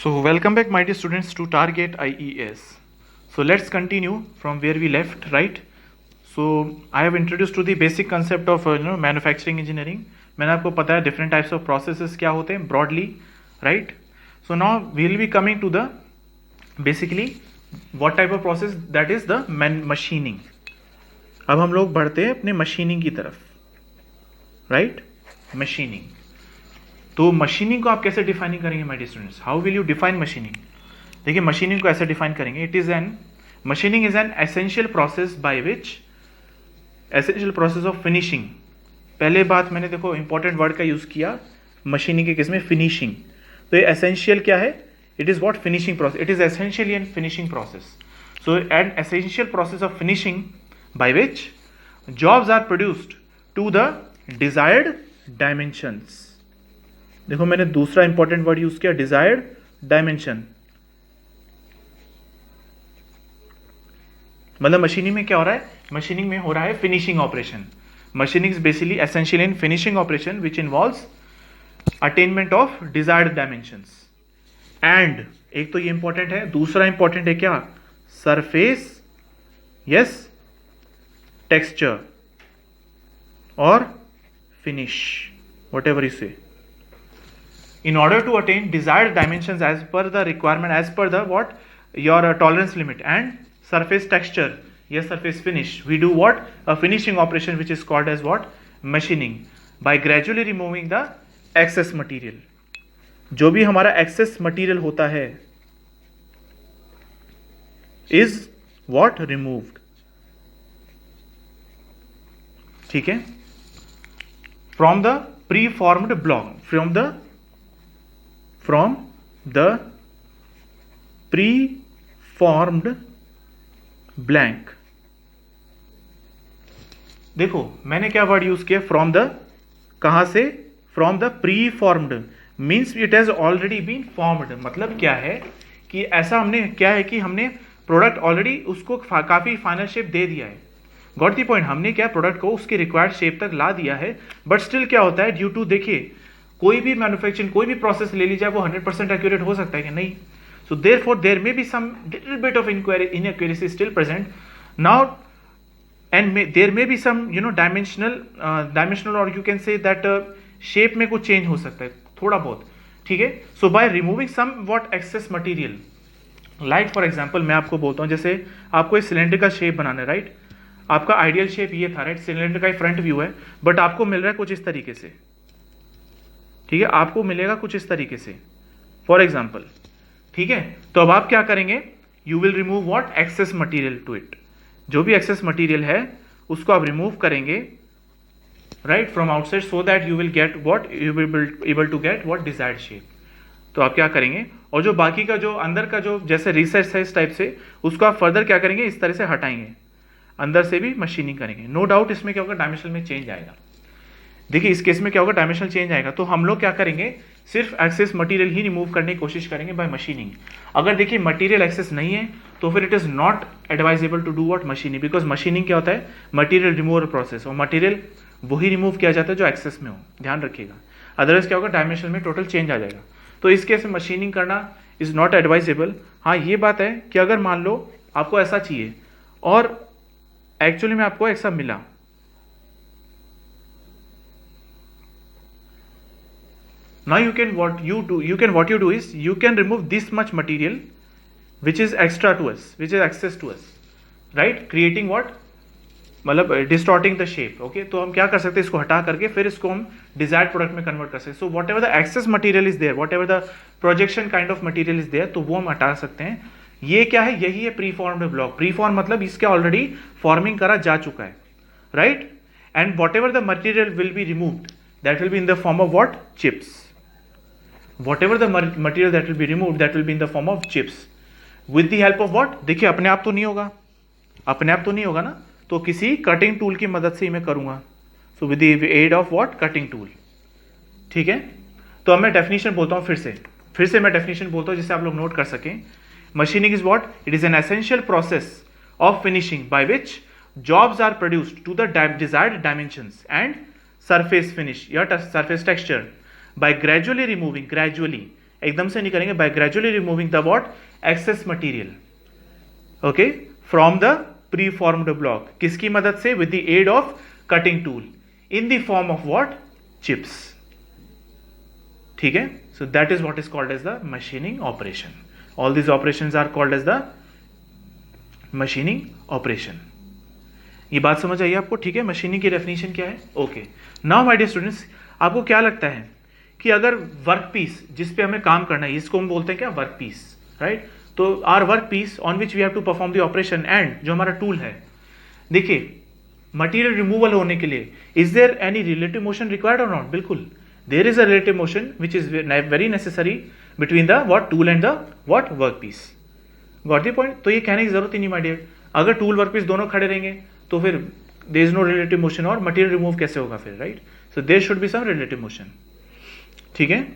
So welcome back my dear students to Target IES. So let's continue from where we left, right? So I have introduced to the basic concept of manufacturing engineering. मैंने आपको पता है different types of processes क्या होते हैं broadly, right? So now we will be coming to the basically what type of process, that is the machining. अब हम लोग बढ़ते हैं अपने मशीनिंग की तरफ, राइट? मशीनिंग. तो मशीनिंग को आप कैसे डिफाइन करेंगे my dear students? How will you define machining? देखिए मशीनिंग को ऐसे डिफाइन करेंगे, it is an machining is an essential process by which essential process of finishing. पहले बात मैंने देखो इंपॉर्टेंट वर्ड का यूज किया मशीनिंग के केस में, फिनिशिंग. तो ये एसेंशियल क्या है? It is what? Finishing process. It is essentially an finishing process. So an essential process of finishing by which jobs are produced to the desired dimensions. देखो मैंने दूसरा इंपॉर्टेंट वर्ड यूज किया, desired dimension. मतलब machining में क्या हो रहा है? मशीनिंग में हो रहा है finishing operation. Machining is basically essential in finishing operation which involves attainment of desired dimensions. And एक तो ये इंपॉर्टेंट है, दूसरा इंपॉर्टेंट है क्या? सरफेस, यस, टेक्सचर और finish, whatever you say. In order to attain desired dimensions as per the requirement, as per the what? Your tolerance limit and surface texture, yes, surface finish, we do what? A finishing operation which is called as what? Machining. By gradually removing the excess material. जो भी हमारा excess material होता है is what? Removed. ठीक है? From the preformed block, from the preformed blank. देखो मैंने क्या वर्ड यूज किया? फ्रॉम द, कहां से? From the preformed means it has already been formed. मतलब क्या है कि ऐसा हमने क्या है कि हमने प्रोडक्ट ऑलरेडी उसको काफी फाइनल शेप दे दिया है. Got the point? हमने क्या प्रोडक्ट को उसके रिक्वायर्ड शेप तक ला दिया है, बट स्टिल क्या होता है, ड्यू टू, देखिए कोई भी मैन्युफैक्चरिंग कोई भी प्रोसेस ले लीजिए, वो 100% एक्यूरेट हो सकता है कि नहीं? So therefore there may be some little bit of inaccuracy still present now, and there may be some dimensional और you can say that shape में कुछ चेंज हो सकता है थोड़ा बहुत. ठीक है? So by removing somewhat excess material, like for example मैं आपको बोलता हूं, जैसे आपको एक सिलेंडर का शेप बनाना है, राइट? आपका आइडियल शेप ये था, राइट? सिलेंडर का फ्रंट व्यू है, बट आपको मिल रहा है कुछ इस तरीके से. ठीक है? आपको मिलेगा कुछ इस तरीके से फॉर एग्जाम्पल. ठीक है? तो अब आप क्या करेंगे? You will remove what? Excess material to it. जो भी एक्सेस मटेरियल है उसको आप रिमूव करेंगे, right, from outside, so that you will get what? You will able to get what? Desired shape. तो आप क्या करेंगे? और जो बाकी का जो अंदर का जो जैसे रिसेस है इस टाइप से, उसको आप फर्दर क्या करेंगे? इस तरह से हटाएंगे, अंदर से भी मशीनिंग करेंगे. नो डाउट इसमें क्या होगा? डायमेंशन में चेंज आएगा. देखिए इस केस में क्या होगा? डायमेंशनल चेंज आएगा. तो हम लोग क्या करेंगे? सिर्फ एक्सेस मटेरियल ही रिमूव करने की कोशिश करेंगे बाय मशीनिंग. अगर देखिए मटेरियल एक्सेस नहीं है तो फिर it is not advisable to do what? Machining. Because machining क्या होता है? मटेरियल रिमूवल प्रोसेस, और मटेरियल वही रिमूव किया जाता है जो एक्सेस में हो, ध्यान रखिएगा. अदरवाइज क्या होगा? डायमेंशन में टोटल चेंज आ जाएगा. तो इस केस में मशीनिंग करना इज नॉट एडवाइजेबल. हाँ ये बात है कि अगर मान लो आपको ऐसा चाहिए और एक्चुअली में आपको ऐसा मिला, now you can what you do is you can remove this much material which is extra to us, which is excess to us, right, creating what? मतलब डिस्टॉर्टिंग द शेप. ओके, तो हम क्या कर सकते हैं? इसको हटा करके फिर इसको हम डिजायर्ड प्रोडक्ट में कन्वर्ट कर सकते हैं. So whatever the excess material is there, whatever the projection kind of material is there, तो वो हम हटा सकते हैं. ये क्या है? यही है प्रीफॉर्म्ड ब्लॉक. प्रीफॉर्म मतलब इसके ऑलरेडी फॉर्मिंग करा जा चुका है, right? And what ever the material will be removed, that will be in the form of what? Chips. Whatever the material that will be removed, that will be in the form of chips. With the help of what? देखिए अपने आप तो नहीं होगा, अपने आप तो नहीं होगा ना, तो किसी कटिंग टूल की मदद से ही मैं करूंगा. So with the aid of what? Cutting tool. ठीक है? तो अब मैं डेफिनेशन बोलता हूं फिर से मैं डेफिनेशन बोलता हूं जिससे आप लोग नोट कर सकें. Machining is what? It is an essential process of finishing by which jobs are produced to the desired dimensions and surface finish, your surface texture by gradually removing, gradually एकदम से नहीं करेंगे, by gradually removing the what excess material, okay, from the pre formed block, किसकी मदद से, with the aid of cutting tool in the form of what chips, ठीक है. So that is what is called as the machining operation. All these operations are called as the machining operation. ये बात समझ आई आपको, ठीक है. Machining की definition क्या है, okay. Now my dear students, आपको क्या लगता है कि अगर वर्क पीस जिस पे हमें काम करना है, इसको हम बोलते हैं क्या, वर्क पीस, राइट. तो our work piece on which we have to perform the operation and जो हमारा टूल है, देखिए मटेरियल रिमूवल होने के लिए is there any relative motion required और नॉट, बिल्कुल there is a relative motion which is very necessary between the what tool and the what work piece. Got the point. तो ये कहने की जरूरत ही नहीं माय डियर, अगर टूल वर्क पीस दोनों खड़े रहेंगे तो फिर there is no relative motion और मटेरियल रिमूव कैसे होगा फिर, right. So there should be some relative motion, ठीक है.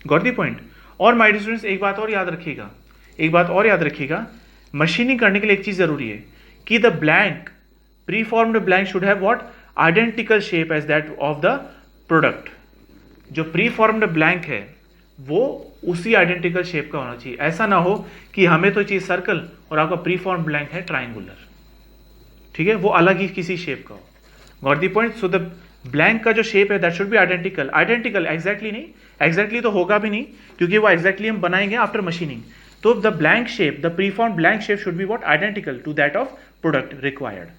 Got the point. और माय डियर स्टूडेंट्स एक बात और याद रखिएगा, एक बात और याद रखिएगा, मशीनिंग करने के लिए एक चीज जरूरी है कि the blank preformed blank should have what identical shape as that of the product. जो प्रीफॉर्म्ड ब्लैंक है वो उसी आइडेंटिकल शेप का होना चाहिए. ऐसा ना हो कि हमें तो चाहिए सर्कल और आपका प्रीफॉर्म्ड ब्लैंक है ट्राइंगुलर, ठीक है, वो अलग ही किसी शेप का हो. Got the point. So the blank का जो शेप है that should be identical. Identical exactly नहीं, एग्जैक्टली तो होगा भी नहीं क्योंकि वो एग्जैक्टली हम बनाएंगे आफ्टर मशीनिंग. तो the blank shape, the preform blank shape should be what identical to that of product required.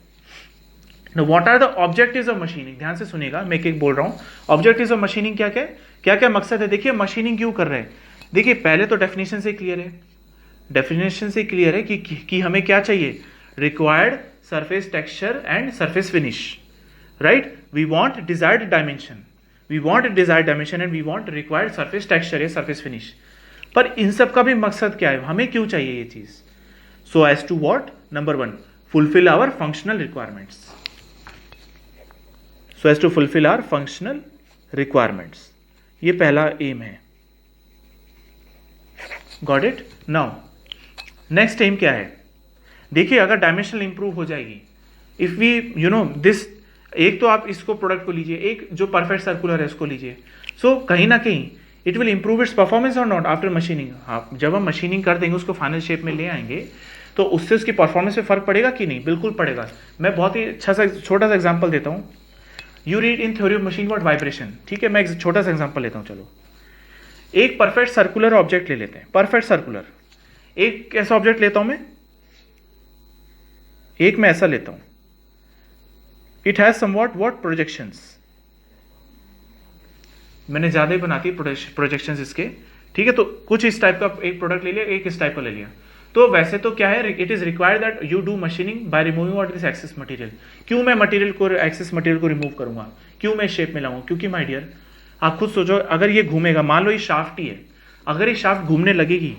Now, what are the objectives of machining? ध्यान से सुनिएगा, मैं एक बोल रहा हूं. ऑब्जेक्टिव्स ऑफ मशीनिंग क्या क्या क्या मकसद है. देखिए मशीनिंग क्यों कर रहे हैं, देखिए पहले तो डेफिनेशन से क्लियर है, डेफिनेशन से क्लियर है कि हमें क्या चाहिए, required surface texture and surface finish, right. We want desired dimension, we want desired dimension and we want required surface texture या सरफेस फिनिश. पर इन सब का भी मकसद क्या है, हमें क्यों चाहिए ये चीज. So as to what, number 1 fulfil our functional requirements. So as to fulfill our functional requirements. ये पहला एम है. Got it? Now, next aim क्या है, देखिए अगर डायमेंशनल इंप्रूव हो जाएगी, if we you know this, एक तो आप इसको प्रोडक्ट को लीजिए, एक जो परफेक्ट सर्कुलर है उसको लीजिए. सो कहीं ना कहीं it will improve its performance और नॉट आफ्टर मशीनिंग. हाँ, जब हम मशीनिंग कर देंगे उसको फाइनल शेप में ले आएंगे तो उससे उसकी परफॉर्मेंस में फर्क पड़ेगा कि नहीं, बिल्कुल पड़ेगा. मैं बहुत ही अच्छा सा छोटा सा एग्जाम्पल देता हूँ. You read in theory of machine what vibration, ठीक है. मैं एक छोटा सा एग्जांपल लेता हूं. चलो एक परफेक्ट सर्कुलर ऑब्जेक्ट ले लेते हैं, परफेक्ट सर्कुलर. एक ऐसा ऑब्जेक्ट लेता हूं मैं, एक मैं ऐसा लेता हूं. It has somewhat what projections, मैंने ज्यादा ही बनाती प्रोजेक्शंस इसके, ठीक है. तो कुछ इस टाइप का एक प्रोडक्ट ले लिया, एक इस टाइप का ले लिया. तो वैसे तो क्या है, it is required that you do machining by removing what this excess material. क्यों मैं मटेरियल को, एक्सेस मटेरियल को रिमूव करूंगा, क्यों मैं शेप में लाऊंगा, क्योंकि माय डियर आप खुद सोचो, अगर ये घूमेगा, मान लो ये शाफ्ट ही है, अगर ये शाफ्ट घूमने लगेगी,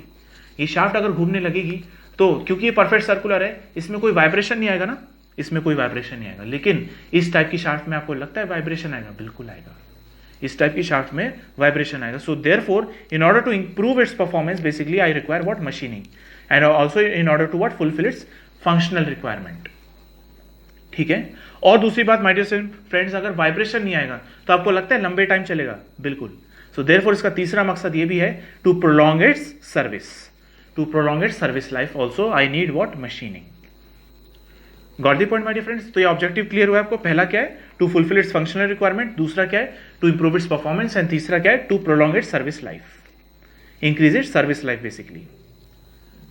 ये शाफ्ट अगर घूमने लगेगी तो क्योंकि ये परफेक्ट सर्कुलर है इसमें कोई वाइब्रेशन नहीं आएगा ना, इसमें कोई वाइब्रेशन नहीं आएगा. लेकिन इस टाइप की शाफ्ट में आपको लगता है वाइब्रेशन आएगा, बिल्कुल आएगा. इस टाइप की शाफ्ट में वाइब्रेशन आएगा. So therefore in order to improve its performance basically I require what machining and also in order to what fulfill its functional requirement. ठीक है. और दूसरी बात माय डियर फ्रेंड्स, अगर वाइब्रेशन नहीं आएगा तो आपको लगता है लंबे टाइम चलेगा, बिल्कुल. सो देयरफॉर इसका तीसरा मकसद ये भी है, to prolong its service, to prolong its service life also I need what machining. Got the point my dear friends. तो ये ऑब्जेक्टिव क्लियर हुआ आपको. पहला क्या है, to fulfil its functional requirement. दूसरा क्या है, to improve its performance. And तीसरा क्या है, to prolong its service life, increase its service life basically.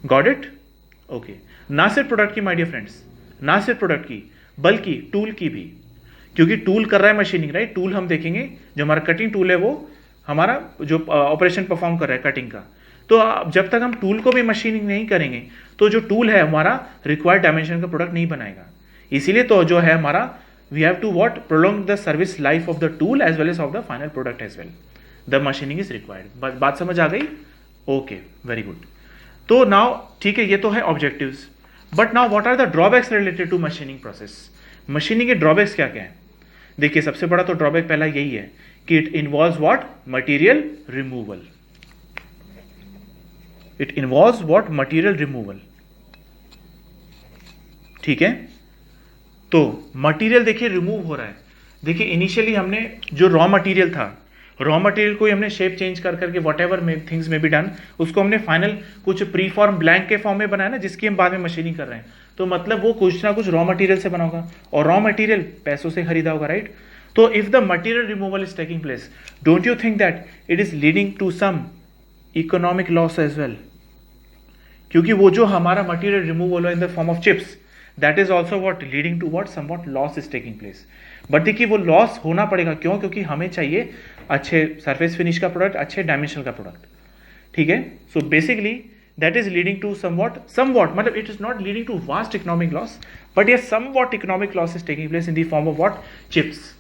Got it, okay. ना सिर्फ प्रोडक्ट की माय डियर फ्रेंड्स, ना सिर्फ प्रोडक्ट की बल्कि टूल की भी, क्योंकि टूल कर रहा है मशीनिंग, राइट. टूल हम देखेंगे, जो हमारा कटिंग टूल है वो हमारा जो ऑपरेशन परफॉर्म कर रहा है कटिंग का. तो जब तक हम टूल को भी मशीनिंग नहीं करेंगे तो जो टूल है हमारा रिक्वायर्ड डायमेंशन का प्रोडक्ट नहीं बनाएगा. इसीलिए तो जो है हमारा, we have to what prolong the service life of the tool as well as of the final product as well. The machining is required. बात समझ आ गई, ओके, वेरी गुड. तो नाउ ठीक है, ये तो है objectives. But now what are the drawbacks related to machining process. Machining के ड्रॉबैक्स क्या क्या है. देखिए सबसे बड़ा तो ड्रॉबैक पहला यही है कि it involves what material removal. It involves what material removal, ठीक है. तो मटेरियल देखिए रिमूव हो रहा है. देखिए इनिशियली हमने जो रॉ मटेरियल था रॉ मटेरियल को ही हमने शेप चेंज कर करके वट एवर थिंग्स में बी डन, उसको हमने फाइनल कुछ प्री फॉर्म ब्लैंक के फॉर्म में बनाया ना, जिसकी हम बाद में मशीनिंग कर रहे हैं, तो मतलब वो कुछ ना कुछ रॉ मटेरियल से बना होगा, और रॉ मटेरियल पैसों से खरीदा होगा, राइट। तो if the material removal is taking place, don't you think that it is leading to some economic loss as well, क्योंकि वो जो हमारा मटेरियल रिमूव हो in the form of chips, that is also what leading to what some what loss is taking place. But देखिए वो loss होना पड़ेगा, क्यों? क्योंकि हमें चाहिए अच्छे सरफेस फिनिश का प्रोडक्ट, अच्छे डायमेंशन का प्रोडक्ट, ठीक है। So basically that is leading to somewhat मतलब it is not leading to vast economic loss, but ये somewhat economic loss is taking place in the form of what chips.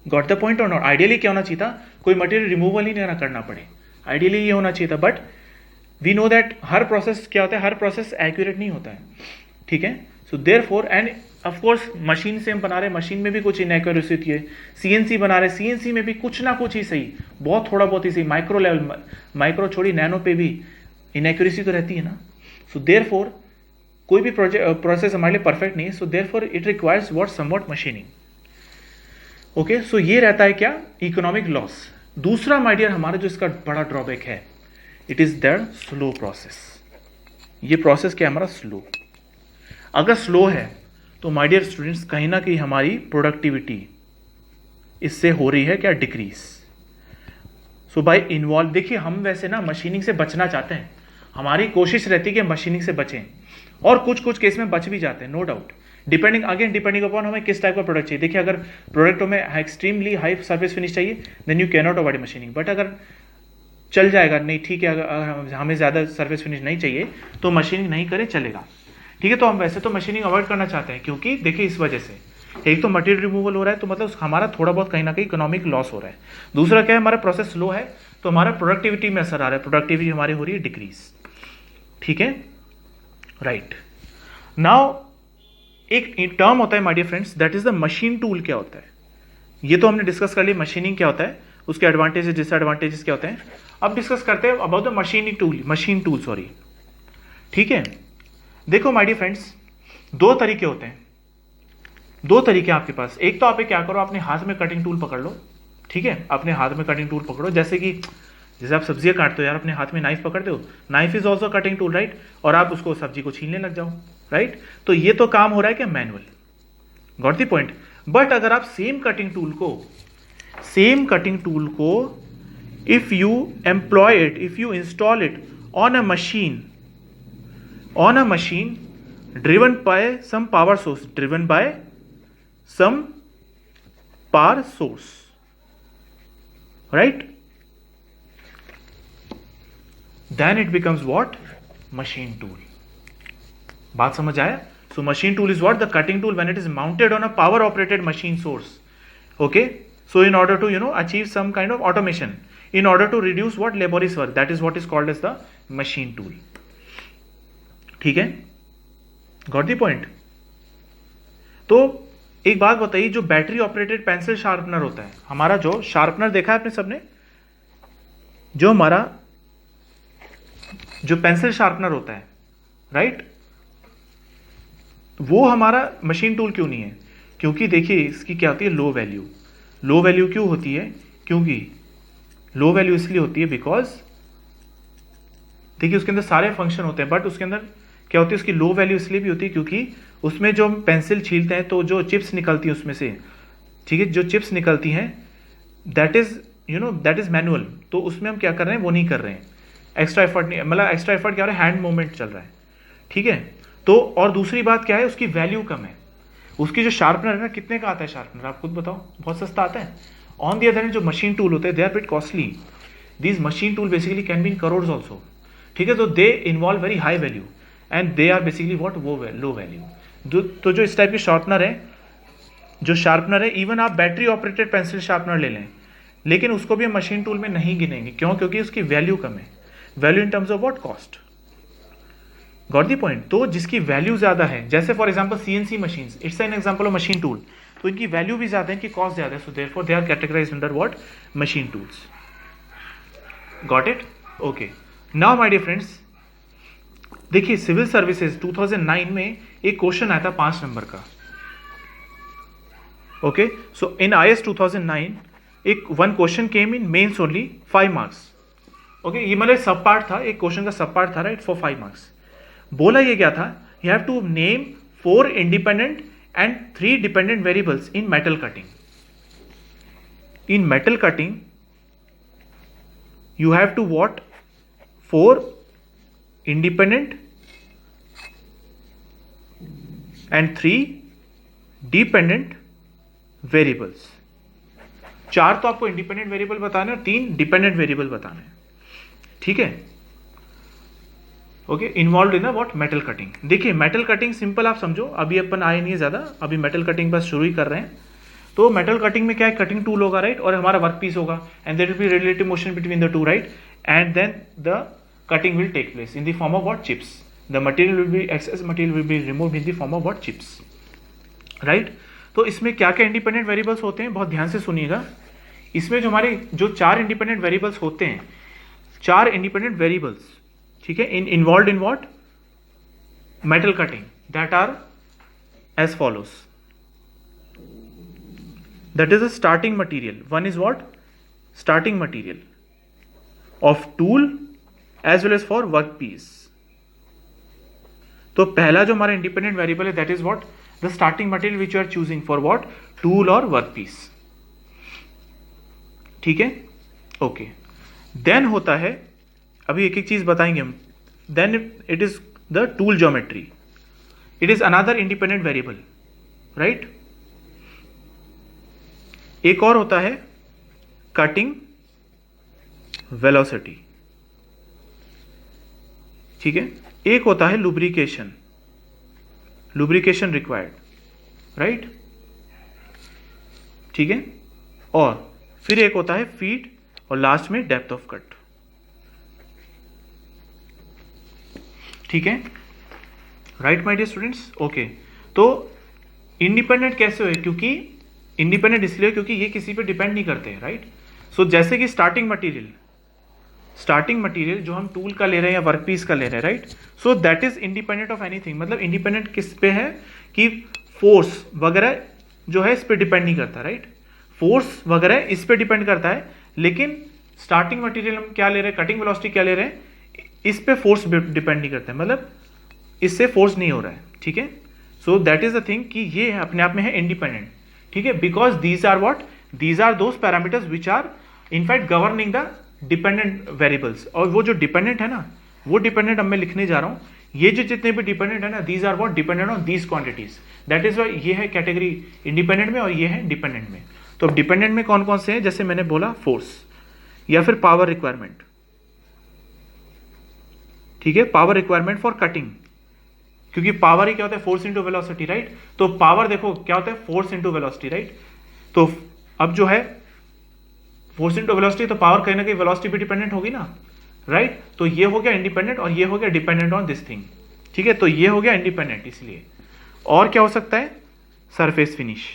Got the point और नॉट? Ideally क्या होना चाहिए था, कोई material removal ही नहीं करना पड़े, आइडियली ये होना चाहिए था, बट वी नो दैट हर प्रोसेस क्या होता है, हर प्रोसेस एक्यूरेट नहीं होता है, ठीक है। So therefore end of course machine से हम बना रहे, मशीन में भी कुछ इनएक्यूरेसी होती है, सीएनसी बना रहे, सीएनसी में भी कुछ ना कुछ ही सही, बहुत थोड़ा बहुत ही सही, माइक्रो लेवल, माइक्रो छोड़ी नैनो पे भी इनएक्यूरेसी तो रहती है ना। सो देयरफॉर कोई भी प्रोसेस हमारे लिए परफेक्ट नहीं है, so therefore it requires what somewhat machining. Okay, so ये रहता है क्या, इकोनॉमिक लॉस। दूसरा माय डियर हमारा जो इसका बड़ा ड्रॉबैक है, it is their slow process. ये प्रोसेस क्या है हमारा, स्लो। अगर स्लो है तो माय डियर स्टूडेंट्स कहीं ना कहीं हमारी प्रोडक्टिविटी इससे हो रही है क्या, डिक्रीज। सो बाय इन्वॉल्व, देखिए हम वैसे ना मशीनिंग से बचना चाहते हैं, हमारी कोशिश रहती है कि मशीनिंग से बचें, और कुछ कुछ केस में बच भी जाते हैं, नो डाउट, डिपेंडिंग अपॉन हमें किस टाइप का प्रोडक्ट चाहिए। देखिए अगर प्रोडक्ट में एक्सट्रीमली हाई सर्फेस फिनिश चाहिए, then you can not avoid machining, but अगर चल जाएगा, नहीं ठीक है, अगर हमें ज़्यादा सरफेस फिनिश नहीं चाहिए तो मशीनिंग नहीं करें, चलेगा, ठीक है। तो हम वैसे तो मशीनिंग अवॉइड करना चाहते हैं, क्योंकि देखिए इस वजह से एक तो मटेरियल रिमूवल हो रहा है, तो मतलब हमारा थोड़ा बहुत कहीं ना कहीं इकोनॉमिक लॉस हो रहा है। दूसरा क्या है, हमारा प्रोसेस स्लो है, तो हमारा प्रोडक्टिविटी में असर आ रहा है, प्रोडक्टिविटी हमारी हो रही है डिक्रीज, ठीक है, राइट। नाउ एक टर्म होता है my dear friends, that is the machine tool. क्या होता है, ये तो हमने डिस्कस कर लिया, मशीनिंग क्या होता है, उसके एडवांटेजेस डिसएडवांटेजेस क्या होते हैं। अब डिस्कस करते हैं about the machine tool, sorry, ठीक है। देखो माय डियर फ्रेंड्स, दो तरीके होते हैं, दो तरीके आपके पास। एक तो आप क्या करो, अपने हाथ में कटिंग टूल पकड़ लो, ठीक है, अपने हाथ में कटिंग टूल पकड़ो, जैसे आप सब्जियां काटते हो यार, अपने हाथ में नाइफ पकड़ते हो, knife is also cutting tool, right, और आप उसको सब्जी को छीलने लग जाओ, राइट। तो ये तो काम हो रहा है क्या, manual, got the point. But अगर आप सेम कटिंग टूल को if you employ it, if you install it on a machine driven by some power source, right, then it becomes what, machine tool। बात समझ आया? So machine tool is what, the cutting tool when it is mounted on a power operated machine source, okay। So in order to achieve some kind of automation, in order to reduce what, laborious work, that is what is called as the machine tool, ठीक है, got the point. तो एक बात बताइए, जो battery operated pencil sharpener होता है, हमारा जो शार्पनर देखा है आपने सबने, जो हमारा जो पेंसिल शार्पनर होता है, राइट, वो हमारा मशीन टूल क्यों नहीं है? क्योंकि देखिए इसकी क्या होती है, लो वैल्यू क्यों होती है? क्योंकि लो वैल्यू इसलिए होती है बिकॉज देखिए उसके अंदर सारे फंक्शन होते हैं, बट उसके अंदर क्या होती है, उसकी लो वैल्यू इसलिए भी होती है क्योंकि उसमें जो हम पेंसिल छीलते हैं तो जो चिप्स निकलती है उसमें से, ठीक है, जो चिप्स निकलती हैं दैट इज मैनुअल, तो उसमें हम क्या कर रहे हैं, वो नहीं कर रहे हैं, एक्स्ट्रा एफर्ट नहीं, मतलब एक्स्ट्रा एफर्ट क्या हो रहा है, हैंड मूवमेंट चल रहा है, ठीक है। तो और दूसरी बात क्या है, उसकी वैल्यू कम है। उसकी जो शार्पनर है ना, कितने का आता है शार्पनर, आप खुद बताओ, बहुत सस्ता आता है। ऑन दी अदर हैंड जो मशीन टूल होते हैं, they are bit costly, these machine tool basically can be in crore also, ठीक है। तो they involve very high value and they are basically what, वो लो वैल्यू। तो जो इस टाइप की शार्पनर है, इवन आप बैटरी ऑपरेटेड पेंसिल शार्पनर ले लें, लेकिन उसको भी हम मशीन टूल में नहीं गिनेंगे, क्यों? क्योंकि उसकी वैल्यू कम है, value in terms of what, cost, got the point. तो जिसकी वैल्यू ज्यादा है, जैसे for example CNC machines, it's an example of machine tool, तो इनकी वैल्यू भी ज्यादा है, इनकी कॉस्ट ज्यादा है, so therefore they are categorised under what, machine tools, got it, okay. Now my dear friends, देखिए सिविल सर्विसेज 2009 में एक क्वेश्चन आया था 5 नंबर का, ओके। सो इन IS 2009 एक one question came in men's only 5 marks. Okay, ये मतलब सब पार्ट था, एक क्वेश्चन का सब पार्ट था, राइट, फॉर 5 मार्क्स। बोला ये क्या था, you have to name 4 independent and 3 dependent variables in metal cutting. In metal cutting you have to what 4 independent and 3 dependent variables। 4 तो आपको इंडिपेंडेंट वेरिएबल बताना है और 3 डिपेंडेंट वेरिएबल बताना है, ठीक है। Okay, involve in what metal cutting. देखिए मेटल कटिंग सिंपल आप समझो, अभी अपन आए नहीं है ज्यादा, अभी मेटल कटिंग बस शुरू ही कर रहे हैं। तो मेटल कटिंग में क्या है, कटिंग टूल होगा, राइट, और हमारा वर्क पीस होगा, and there will be relative motion between the two, right, and then the cutting will take place in the form of what chips. The material will be excess material will be removed in the form of what chips, right. तो इसमें क्या क्या independent variables होते हैं, बहुत ध्यान से सुनिएगा। इसमें जो हमारे जो 4 इंडिपेंडेंट वेरिएबल्स होते हैं, 4 इंडिपेंडेंट वेरिएबल्स, ठीक है, involve in what metal cutting, that are as follows. That is a starting material. One is what? Starting material of tool as well as for workpiece. तो पहला जो हमारा इंडिपेंडेंट वेरिएबल है, that is what the starting material which you are choosing for what tool और workpiece, ठीक है। Okay, then होता है, अभी एक एक चीज बताएंगे हम। Then it is the tool geometry, it is another independent variable, right. एक और होता है कटिंग वेलोसिटी, ठीक है। एक होता है लुब्रिकेशन, लुब्रिकेशन रिक्वायर्ड, राइट, ठीक है। और फिर एक होता है फीड, और लास्ट में डेप्थ ऑफ कट, ठीक है, right my dear students. Okay, तो इंडिपेंडेंट कैसे हुए, क्योंकि इंडिपेंडेंट इसलिए क्योंकि ये किसी पे डिपेंड नहीं करते हैं, राइट। सो जैसे कि स्टार्टिंग मटेरियल जो हम टूल का ले रहे हैं या वर्कपीस का ले रहे हैं, right, so that is independent of anything. मतलब इंडिपेंडेंट किस पे है कि फोर्स वगैरह जो है इस पे डिपेंड नहीं करता, राइट, फोर्स वगैरह इस पे डिपेंड करता है, लेकिन स्टार्टिंग मटेरियल हम क्या ले रहे हैं, कटिंग वेलोसिटी क्या ले रहे हैं, इस पे फोर्स डिपेंड नहीं करता है, मतलब इससे फोर्स नहीं हो रहा है, ठीक है। So that is the thing कि ये अपने आप में है इंडिपेंडेंट, ठीक है, because these are what, these are those parameters which are in fact governing the dependent variables. और वो जो डिपेंडेंट है ना, वो डिपेंडेंट अब मैं लिखने जा रहा हूं, ये जो जितने भी डिपेंडेंट है ना, these are what dependent on these quantities, that is why ये है कैटेगरी इंडिपेंडेंट में और ये है डिपेंडेंट में। तो अब डिपेंडेंट में कौन कौन से हैं, जैसे मैंने बोला फोर्स या फिर पावर रिक्वायरमेंट, ठीक है, पावर रिक्वायरमेंट फॉर कटिंग, क्योंकि पावर ही क्या होता है, फोर्स इंटू वेलोसिटी, राइट। तो पावर देखो क्या होता है, फोर्स इंटू वेलोसिटी, राइट। तो अब जो है फोर्स इंटू वेलोसिटी, तो पावर कहीं ना कहीं वेलोसिटी भी डिपेंडेंट होगी ना, राइट। तो ये हो गया इंडिपेंडेंट और ये हो गया डिपेंडेंट ऑन दिस थिंग, ठीक है। तो ये हो गया इंडिपेंडेंट, इसलिए। और क्या हो सकता है, surface finish,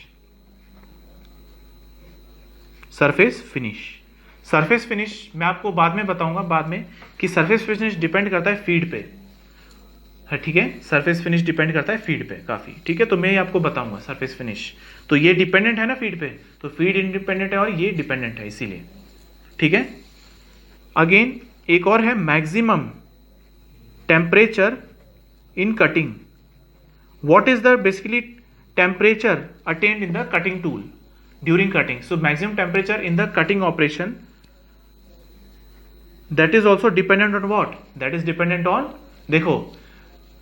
surface finish. Surface finish मैं आपको बाद में बताऊंगा, बाद में, कि सरफेस फिनिश डिपेंड करता है फीड पे, ठीक है, सरफेस फिनिश डिपेंड करता है फीड पे काफी, ठीक है। तो मैं आपको बताऊंगा सरफेस फिनिश। तो ये डिपेंडेंट है ना फीड पे, तो फीड इंडिपेंडेंट है और ये डिपेंडेंट है, इसीलिए, ठीक है। अगेन एक और है maximum temperature in cutting. What is the basically temperature attend in the cutting tool during cutting. So maximum temperature in the cutting operation, that is also dependent on what, that is dependent on, देखो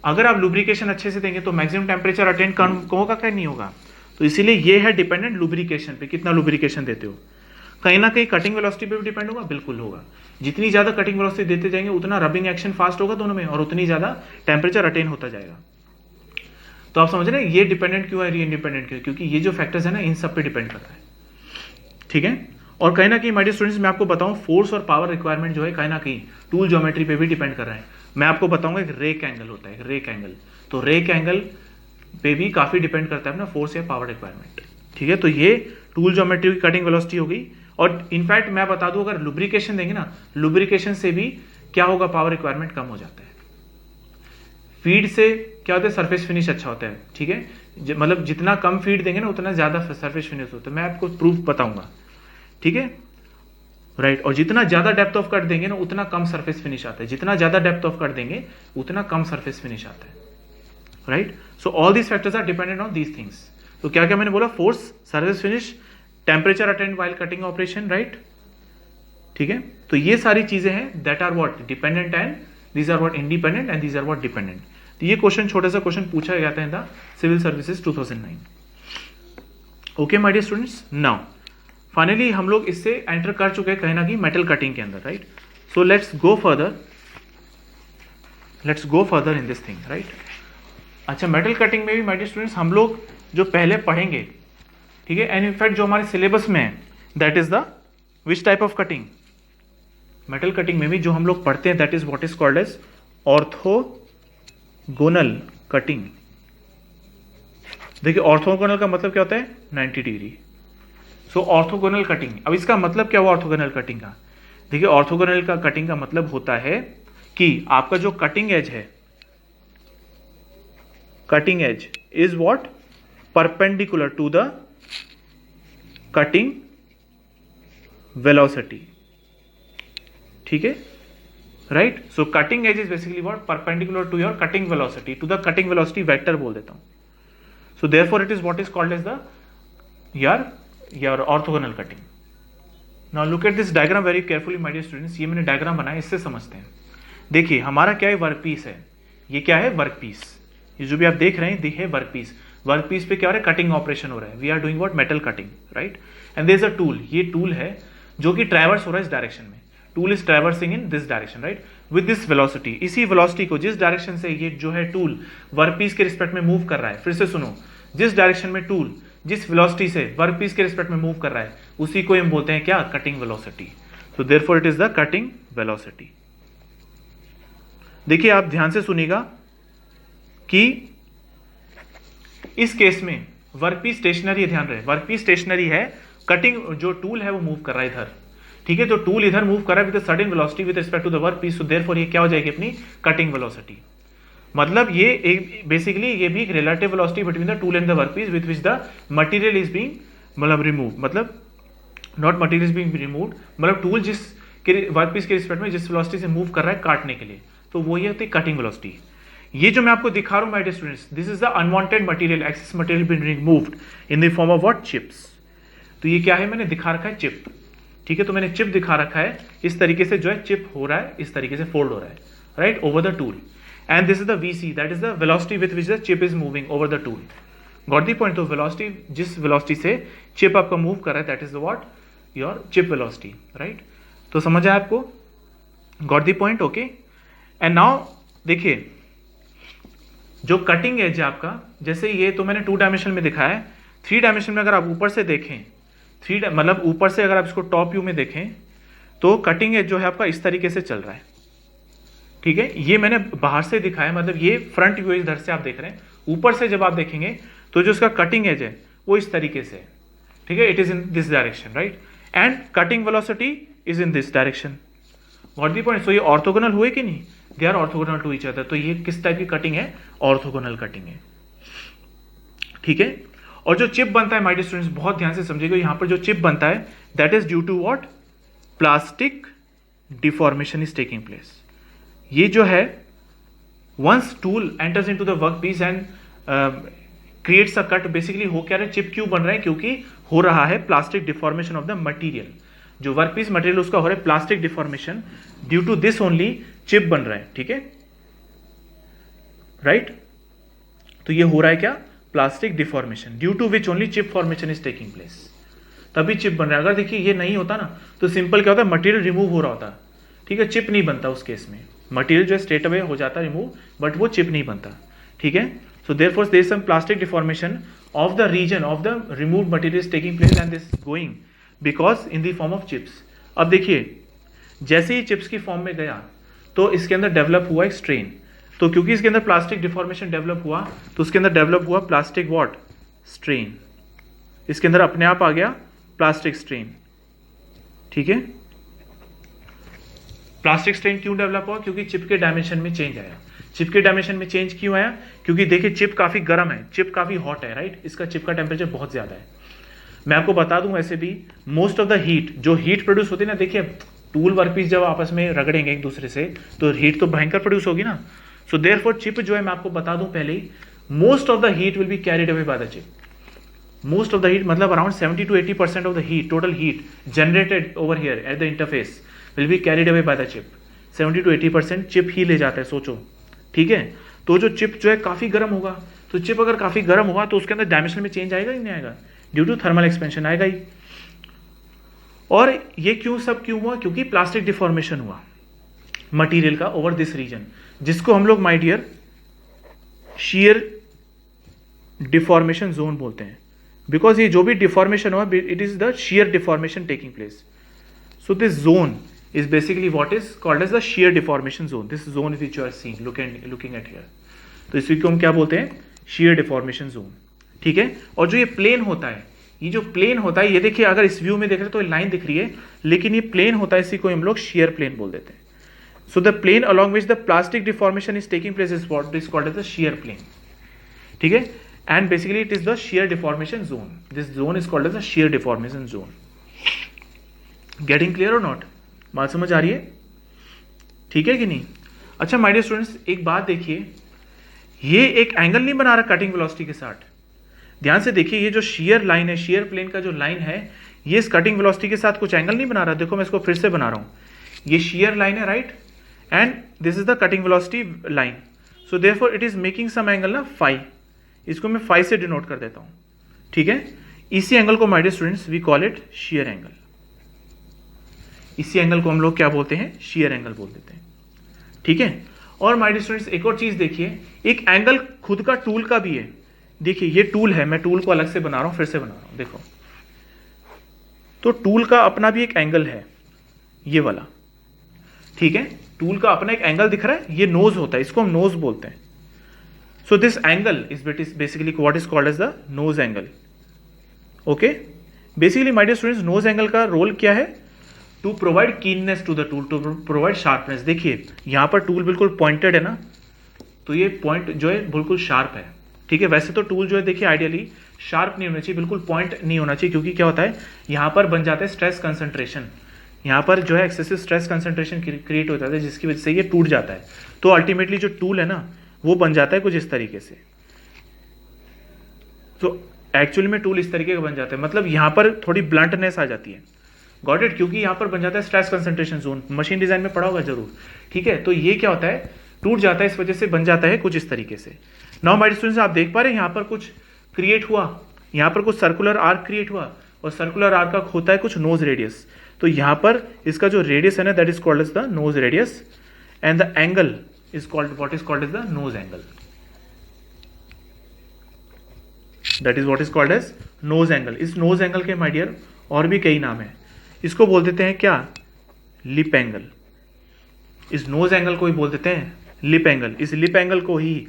अगर आप lubrication अच्छे से देंगे तो maximum temperature attend होगा क्या, नहीं होगा। तो इसीलिए ये है डिपेंडेंट लुब्रिकेशन पे, कितना लुब्रिकेशन देते हो। कहीं ना कहीं कटिंग वेलोसिटी पे भी डिपेंड होगा, बिल्कुल होगा। जितनी ज्यादा कटिंग वेलोसिटी देते जाएंगे उतना रबिंग एक्शन फास्ट होगा दोनों में, और उतनी ज्यादा टेम्परेचर अटेन होता जाएगा। तो आप समझ रहे हैं ये डिपेंडेंट क्यों है, ये इंडिपेंडेंट क्यों है, क्योंकि ये जो फैक्टर्स है ना, इन सब पे डिपेंड करता है, ठीक है। और कहीं ना कहीं माय डियर स्टूडेंट्स, मैं आपको बताऊं, फोर्स और पावर रिक्वायरमेंट जो है कहीं ना कहीं टूल ज्योमेट्री पे भी डिपेंड कर रहा है। मैं आपको बताऊंगा एक रेक एंगल होता है, रेक एंगल, तो रेक एंगल पे भी काफी डिपेंड करता है अपना फोर्स या पावर रिक्वायरमेंट, ठीक है। तो ये टूल ज्योमेट्री की कटिंग वेलोसिटी हो गई। और इनफैक्ट मैं बता दूं, अगर लुब्रिकेशन देंगे ना, लुब्रिकेशन से भी क्या होगा, पावर रिक्वायरमेंट कम हो जाता है। फीड से क्या होता है, सरफेस फिनिश अच्छा होता है, ठीक है। मतलब जितना कम फीड देंगे ना उतना ज्यादा सरफेस फिनिश होता है। मैं आपको प्रूफ बताऊंगा, ठीक है, राइट। और जितना ज्यादा डेप्थ ऑफ कट देंगे ना उतना कम सरफेस फिनिश आता है, जितना ज्यादा डेप्थ ऑफ कट देंगे उतना कम सरफेस फिनिश आता है, right. So all these factors are dependent on these things. तो क्या क्या मैंने बोला, force, surface finish, temperature attained while cutting operation, right, ठीक है। तो ये सारी चीजें हैं that are what dependent and these are what independent and these are what dependent. तो ये क्वेश्चन, छोटा सा क्वेश्चन पूछा गया था in the civil services 2009। Okay my dear students, now finally हम लोग इससे एंटर कर चुके हैं कहीं ना कहीं मेटल कटिंग के अंदर, right. So let's go further in this thing, right. अच्छा, मेटल कटिंग में भी माय डियर स्टूडेंट्स हम लोग जो पहले पढ़ेंगे, ठीक है, एंड इनफैक्ट जो हमारे सिलेबस में है that is the which type of cutting, metal cutting में भी जो हम लोग पढ़ते हैं that is what is called as orthogonal cutting. देखिए ऑर्थोगोनल का मतलब क्या होता है, 90 डिग्री। सो ऑर्थोगोनल कटिंग, अब इसका मतलब क्या हुआ ऑर्थोगोनल कटिंग का। देखिए ऑर्थोगोनल का कटिंग का मतलब होता है कि आपका जो कटिंग एज है, cutting edge is what perpendicular to the cutting velocity, ठीक है, right. So cutting edge is basically what perpendicular to your cutting velocity, to the cutting velocity vector बोल देता हूं। So therefore it is what is called as the your orthogonal cutting. Now look at this diagram very carefully my dear students। ये मैंने diagram बनाया, इससे समझते हैं। देखिए हमारा क्या है, वर्क पीस है, ये क्या है, वर्क पीस। ये जो भी आप देख रहे हैं देखिए वर्क पीस, वर्क पीस पे क्या हो रहा है, कटिंग ऑपरेशन हो रहा है। We are doing what, metal cutting, right. And there is a tool, ये टूल है जो कि ट्रैवर्स हो रहा है इस डायरेक्शन में, tool is traversing in this direction, right, with this velocity. इसी वेलोसिटी को, जिस डायरेक्शन से ये जो है टूल वर्क पीस के रिस्पेक्ट में मूव कर रहा है, फिर से सुनो, जिस डायरेक्शन में टूल जिस वेलोसिटी से वर्कपीस के रिस्पेक्ट में मूव कर रहा है उसी को हम बोलते हैं क्या, cutting velocity. So therefore it is the cutting velocity. देखिए आप ध्यान से सुनिएगा कि इस केस में वर्कपीस स्टेशनरी है, ध्यान रहे वर्कपीस स्टेशनरी है, कटिंग जो टूल है वो मूव कर रहा है इधर, ठीक है। तो टूल इधर मूव कर रहा है with sudden velocity with respect to the workpiece. So therefore ये क्या हो जाएगी अपनी कटिंग वेलोसिटी। मतलब ये एक बेसिकली ये भी एक relative velocity between the tool and the workpiece with which the material is being मतलब रिमूव, मतलब not material is being removed, मतलब टूल जिस वर्कपीस के रिस्पेक्ट में जिस वेलोसिटी से मूव कर रहा है काटने के लिए, तो वो ये होती है कटिंग वेलोसिटी। ये जो मैं आपको दिखा रहा हूं my dear students, this is the unwanted material, excess material being removed in the form of what, chips. तो ये क्या है, मैंने दिखा रखा है चिप, ठीक है। तो मैंने चिप दिखा रखा है, इस तरीके से जो है चिप हो रहा है, इस तरीके से फोल्ड हो रहा है, right, over the tool. And this is the VC, that is the velocity with which the chip is moving over the tool. Got the point? तो velocity, जिस velocity से chip आपका move कर रहा है, that is the what, your chip velocity, right? तो समझ आया आपको? Got the point? Okay. And now देखिए जो कटिंग एज है आपका, जैसे ये तो मैंने 2 डायमेंशन में दिखाया है, 3 डायमेंशन में अगर आप ऊपर से देखें, मतलब ऊपर से अगर आप इसको टॉप व्यू में देखें तो कटिंग एज जो है आपका इस तरीके से चल रहा है, ठीक है। ये मैंने बाहर से दिखाया, मतलब ये फ्रंट व्यू इधर से आप देख रहे हैं, ऊपर से जब आप देखेंगे तो जो इसका कटिंग एज है वो इस तरीके से, ठीक है, it is in this direction, right, and cutting velocity is in this direction. What the point? So ये ऑर्थोगोनल हुए कि नहीं, they are orthogonal to each other. तो ये किस टाइप की कटिंग है, ऑर्थोगोनल कटिंग है, ठीक है। और जो चिप बनता है माय डियर स्टूडेंट्स, बहुत ध्यान से समझिएगा, यहां पर जो चिप बनता है that is due to what, plastic deformation is taking place. ये जो है once tool enters into the workpiece and creates a cut, basically हो क्या रहा है, चिप क्यों बन रहा है, क्योंकि हो रहा है plastic deformation of the material, जो वर्कपीस मटेरियल उसका हो रहा है plastic deformation, due to this only chip बन रहा है, ठीक है, राइट। तो ये हो रहा है क्या, plastic deformation, due to which only chip formation is taking place, तभी चिप बन रहा है। अगर देखिए ये नहीं होता ना तो सिंपल क्या होता है, मटेरियल रिमूव हो रहा होता, ठीक है, चिप नहीं बनता उस केस में, मटेरियल जो है स्ट्रेट अवे हो जाता रिमूव, बट वो चिप नहीं बनता, ठीक है। So therefore there is some plastic deformation of the region of the removed material is taking place and this going because in the form of chips. अब देखिए जैसे ही चिप्स की फॉर्म में गया तो इसके अंदर डेवलप हुआ एक स्ट्रेन, तो क्योंकि इसके अंदर प्लास्टिक डिफॉर्मेशन डेवलप हुआ तो उसके अंदर डेवलप हुआ प्लास्टिक व्हाट, स्ट्रेन, इसके अंदर अपने आप आ गया प्लास्टिक स्ट्रेन, ठीक है। प्लास्टिक स्ट्रेन क्यों डेवलप हुआ, क्योंकि चिप के डायमेंशन में चेंज आया। चिप के डायमेंशन में चेंज क्यों आया, क्योंकि देखिए चिप काफी गर्म है, चिप काफी हॉट है, राइट, इसका चिप का टेम्परेचर बहुत ज्यादा है। मैं आपको बता दूं ऐसे भी मोस्ट ऑफ द हीट, जो हीट प्रोड्यूस होती है ना, देखिए टूल वर्कपीस जब आपस में रगड़ेंगे एक दूसरे से तो हीट तो भयंकर प्रोड्यूस होगी ना। सो देयरफॉर चिप जो है, मैं आपको बता दूं पहले ही, most of the heat will be carried away by the chip. Most of the heat मतलब around 70 to 80% of the heat, total heat generated over here at the interface will be carried away by the chip. 70 to 80% chip ही ले जाता है, सोचो, ठीक है। तो जो चिप जो है काफी गर्म होगा, तो चिप अगर काफी गर्म हुआ तो उसके अंदर डायमेंशन में चेंज आएगा ही नहीं आएगा, ड्यू टू थर्मल एक्सपेंशन आएगा ही। और ये क्यों हुआ? क्योंकि प्लास्टिक डिफॉर्मेशन हुआ मटेरियल का ओवर दिस रीजन, जिसको हम लोग my dear shear deformation zone बोलते हैं। बिकॉज ये जो भी डिफॉर्मेशन हुआ, it is the shear deformation taking place. So this zone is basically what is called as the shear deformation zone. This zone which you are seeing, looking at here. तो इसी को हम क्या बोलते हैं? shear deformation zone, ठीक है। और जो ये प्लेन होता है, ये जो प्लेन होता है, ये देखिए अगर इस व्यू में देख रहे हैं तो लाइन दिख रही है, लेकिन ये प्लेन होता है, इसी को हम लोग shear plane बोल देते हैं। So the plane along which the plastic deformation is taking place is what is called as the shear plane, ठीक है। And basically it is the shear deformation zone. This zone is called as the shear deformation zone. Getting clear or not? बात समझ आ रही है, ठीक है कि नहीं? अच्छा माय डियर स्टूडेंट्स, एक बात देखिए, ये एक एंगल नहीं बना रहा कटिंग वेलोसिटी के साथ। ध्यान से देखिए, ये जो शियर लाइन है, शियर प्लेन का जो लाइन है, ये इस कटिंग वेलोसिटी के साथ कुछ एंगल नहीं बना रहा। देखो मैं इसको फिर से बना रहा हूं, ये शियर लाइन है, right, and this is the cutting velocity line. So therefore it is making some angle ना फाई, इसको मैं फाई से डिनोट कर देता हूं, ठीक है। इसी एंगल को my dear students we call it shear angle. इसी एंगल को हम लोग क्या बोलते हैं? शियर एंगल बोल देते हैं, ठीक है। और माय डियर स्टूडेंट्स, एक और चीज देखिए, एक एंगल खुद का टूल का भी है। देखिए ये टूल है, मैं टूल को अलग से बना रहा हूं, फिर से बना रहा हूं, देखो। तो टूल का अपना भी एक एंगल है, ये वाला, ठीक है। टूल का अपना एक एंगल दिख रहा है, ये नोज होता है, इसको हम नोज बोलते हैं। So this angle is basically what is called as the nose angle, okay. Basically my dear students, nose angle का रोल क्या है? To provide keenness to the tool, to provide sharpness. देखिए यहां पर टूल बिल्कुल pointed है ना, तो ये पॉइंट जो है बिल्कुल शार्प है, ठीक है। वैसे तो टूल जो है देखिए आइडियली शार्प नहीं होना चाहिए, बिल्कुल पॉइंट नहीं होना चाहिए, क्योंकि क्या होता है यहां पर बन जाता है स्ट्रेस कंसंट्रेशन, यहां पर जो है एक्सेसिव स्ट्रेस कंसंट्रेशन क्रिएट हो जाता है, जिसकी वजह से ये टूट जाता है। तो अल्टीमेटली जो टूल है ना, वो बन जाता है कुछ इस तरीके से। तो एक्चुअली में टूल इस तरीके का बन जाता है, मतलब यहां पर थोड़ी ब्लंटनेस आ जाती है, गॉट इट, क्योंकि यहां पर बन जाता है stress concentration zone. Machine design में पढ़ा होगा जरूर, ठीक है। तो ये क्या होता है, टूट जाता है, इस वजह से बन जाता है कुछ इस तरीके से। नाउ माय स्टूडेंट्स, आप देख पा रहे हैं यहां पर कुछ क्रिएट हुआ, यहां पर कुछ सर्कुलर आर्क क्रिएट हुआ, और सर्कुलर आर्क का होता है कुछ नोज रेडियस। तो यहां पर इसका जो रेडियस है ना, that is called as the nose radius, and the angle is called what is called as the nose angle. That is what is called as nose angle. इस नोज एंगल के my dear और भी कई नाम है, इसको बोल देते हैं क्या? Lip angle. इस नोज एंगल को ही बोल देते हैं लिप एंगल। इस लिप एंगल को ही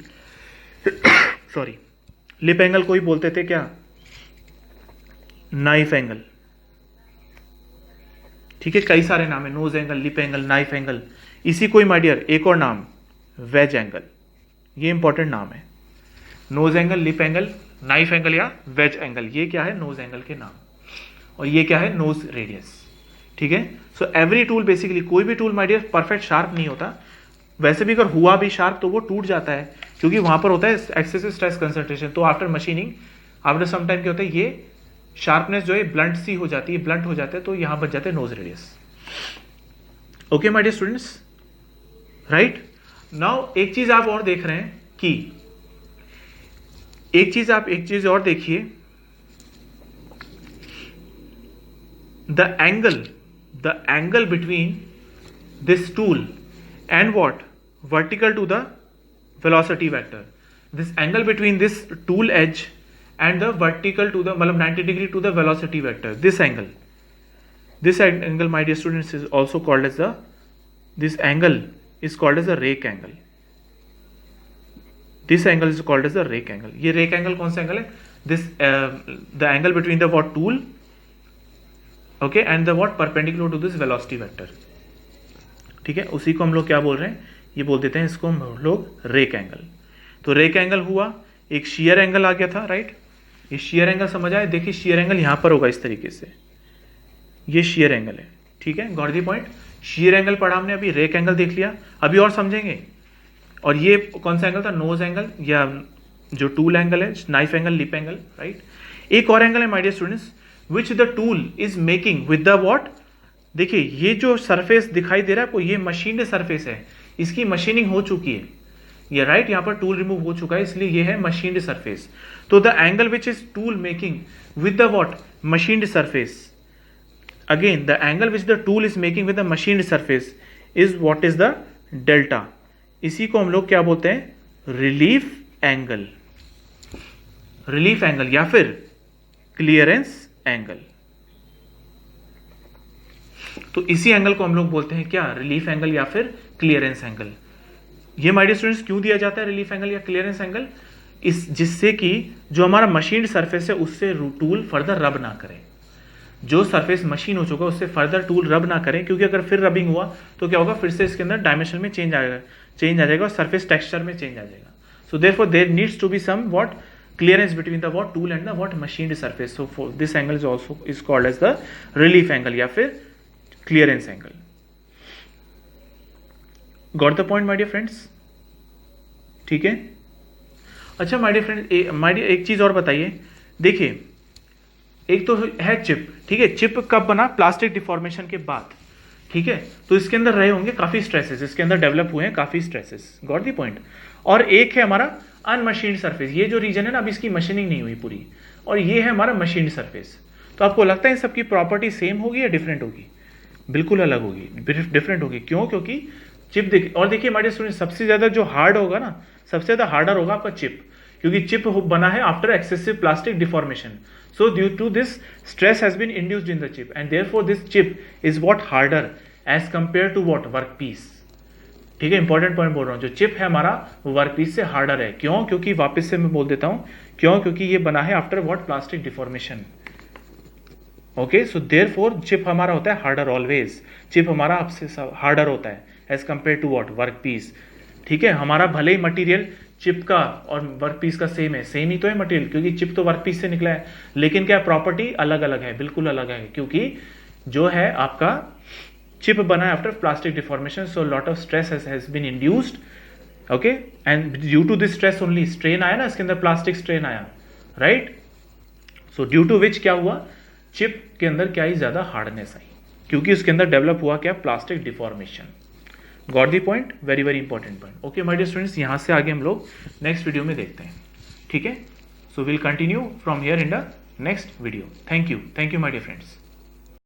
सॉरी, लिप एंगल को ही बोलते थे क्या? नाइफ एंगल, ठीक है। कई सारे नाम है, nose angle, lip angle, knife angle. इसी को ही माय डियर एक और नाम वेज एंगल, ये इंपॉर्टेंट नाम है। Nose angle, lip angle, knife angle या वेज एंगल, ये क्या है? नोज एंगल के नाम। और ये क्या है? नोज रेडियस, ठीक है। सो एवरी टूल, बेसिकली कोई भी tool my dear perfect sharp नहीं होता। वैसे भी अगर हुआ भी शार्प तो वो टूट जाता है, क्योंकि वहां पर होता है एक्सेसिव स्ट्रेस कंसंट्रेशन। तो after machining, after some time क्या होता है, ये शार्पनेस जो है ब्लंट सी हो जाती है, ब्लंट हो जाता है, तो यहां बच जाते हैं nose radius. Okay my dear students, right. Now एक चीज आप और देख रहे हैं कि एक चीज और देखिए, the angle between this tool and what? Vertical to the velocity vector. This angle between this tool edge and the vertical to the 90 degree to the velocity vector. This angle, my dear students, is also called as this angle is called as a rake angle. This angle is called as a rake angle. ये rake angle कौन सा angle है? This the angle between the what tool, okay, and the what perpendicular to this velocity vector, ठीक है। उसी को हम लोग क्या बोल रहे हैं? ये बोल देते हैं इसको हम लोग रेक एंगल। तो रेक एंगल हुआ, एक शियर एंगल आ गया था, राइट। ये शेयर एंगल समझ आए? देखिए शेयर एंगल यहां पर होगा इस तरीके से, ये शेयर एंगल है, ठीक है, got the point. Shear angle पढ़ा हमने अभी, रेक एंगल देख लिया, अभी और समझेंगे। और ये कौन सा एंगल था? नोज एंगल, या जो टूल एंगल है, knife angle, lip angle, right. एक और एंगल है my dear students, which the tool is making with the what. देखिए ये जो सरफेस दिखाई दे रहा है आपको, ये मशीन्ड सरफेस है, इसकी मशीनिंग हो चुकी है, ये राइट, यहाँ पर टूल रिमूव हो चुका है, इसलिए ये है मशीन्ड सरफेस। तो the angle which is tool making with the what, machined surface, again the angle which the tool is making with the machined surface is what is the delta. इसी को हम लोग क्या बोलते हैं? रिलीफ एंगल, रिलीफ एंगल या फिर clearance angle. तो इसी एंगल को हम लोग बोलते हैं क्या? रिलीफ एंगल या फिर क्लियरेंस एंगल। ये माय डियर स्टूडेंट्स क्यों दिया जाता है रिलीफ एंगल या क्लियरेंस एंगल? इस जिससे कि जो हमारा मशीन सरफेस है उससे टूल फर्दर रब ना करे, जो सरफेस मशीन हो चुका है उससे फर्दर टूल रब ना करें, क्योंकि अगर फिर रबिंग हुआ तो क्या होगा, फिर से इसके अंदर डायमेंशन में चेंज आ जाएगा और सरफेस टेक्सचर में चेंज आ जाएगा। So therefore there needs to be somewhat clearance between the what tool and the what machined surface. So for this angle is also is called as the relief angle या फिर clearance angle. Got the point my dear friends? ठीक है। अच्छा my dear friends, एक चीज और बताइए, देखिए एक तो है चिप, ठीक है, चिप कब बना? प्लास्टिक डिफॉर्मेशन के बाद, ठीक है, तो इसके अंदर रहे होंगे काफी स्ट्रेसेस, इसके अंदर डेवलप हुए हैं काफी स्ट्रेसेस, गॉट द पॉइंट। और एक है हमारा अनमशीन्ड सरफेस, ये जो रीजन है ना, अभी इसकी मशीनिंग नहीं हुई पूरी, और ये है हमारा मशीन्ड सरफेस। तो आपको लगता है इन सबकी प्रॉपर्टी सेम होगी या डिफरेंट होगी? बिल्कुल अलग होगी, डिफरेंट होगी। क्यों? क्योंकि चिप और देखिए हमारे स्टूडेंट, सबसे ज्यादा जो हार्ड होगा ना, सबसे ज्यादा हार्डर होगा आपका चिप, क्योंकि चिप बना है after excessive plastic deformation. So due to this stress has been induced in the chip and therefore this chip is what harder as compare to what work piece. ठीक है, important point बोल रहा हूं, जो chip है हमारा work piece से harder है। क्यों? क्योंकि वापस से मैं बोल देता हूं क्यों, क्योंकि ये बना है after what plastic deformation. Okay, so therefore chip हमारा होता है हार्डर ऑलवेज, चिप हमारा आपसे हार्डर होता है as compare to what work piece. ठीक है, हमारा भले ही मटेरियल चिप का और वर्क पीस का सेम है, सेम ही तो है मटेरियल, क्योंकि चिप तो वर्क पीस से निकला है, लेकिन क्या प्रॉपर्टी अलग अलग है, बिल्कुल अलग है, क्योंकि जो है आपका चिप बना है after plastic deformation, so lot of stress has been induced. Okay, and due to this stress only, strain आया ना इसके अंदर, प्लास्टिक स्ट्रेन आया, right. So due to which क्या हुआ, चिप के अंदर क्या ही ज्यादा हार्डनेस आई, क्योंकि उसके अंदर डेवलप हुआ क्या, plastic deformation. Got the point, very very important point. Okay my dear students, यहां से आगे हम लोग नेक्स्ट वीडियो में देखते हैं। ठीक है, so will continue from here in the next video. Thank you my dear friends.